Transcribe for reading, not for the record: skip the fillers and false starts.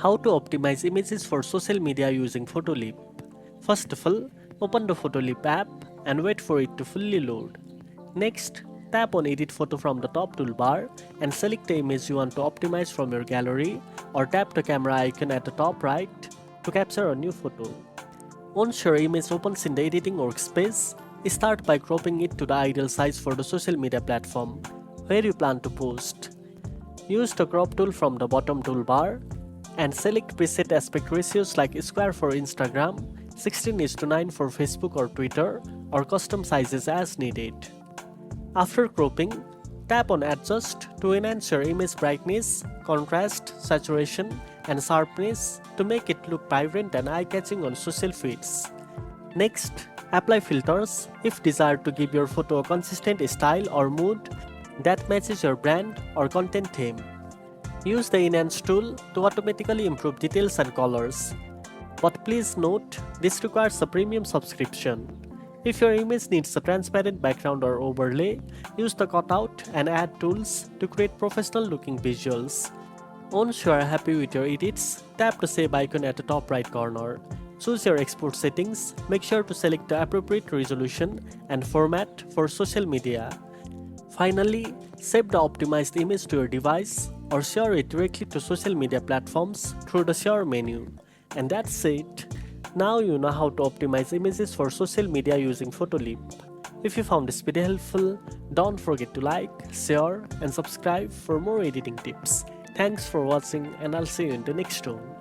How to optimize images for social media using Photoleap. First of all, open the Photoleap app and wait for it to fully load. Next, tap on Edit Photo from the top toolbar and select the image you want to optimize from your gallery, or tap the camera icon at the top right to capture a new photo. Once your image opens in the editing workspace, start by cropping it to the ideal size for the social media platform where you plan to post. Use the crop tool from the bottom toolbar and select preset aspect ratios like square for Instagram, 16:9 for Facebook or Twitter, or custom sizes as needed. After cropping, tap on Adjust to enhance your image brightness, contrast, saturation, and sharpness to make it look vibrant and eye-catching on social feeds. Next, apply filters if desired to give your photo a consistent style or mood that matches your brand or content theme. Use the Enhance tool to automatically improve details and colors. But please note, this requires a premium subscription. If your image needs a transparent background or overlay, use the Cutout and Add tools to create professional looking visuals. Once you are happy with your edits, tap the Save icon at the top right corner. Choose your export settings, make sure to select the appropriate resolution and format for social media. Finally, save the optimized image to your device or share it directly to social media platforms through the Share menu. And that's it. Now you know how to optimize images for social media using Photoleap. If you found this video helpful, don't forget to like, share, and subscribe for more editing tips. Thanks for watching, and I'll see you in the next one.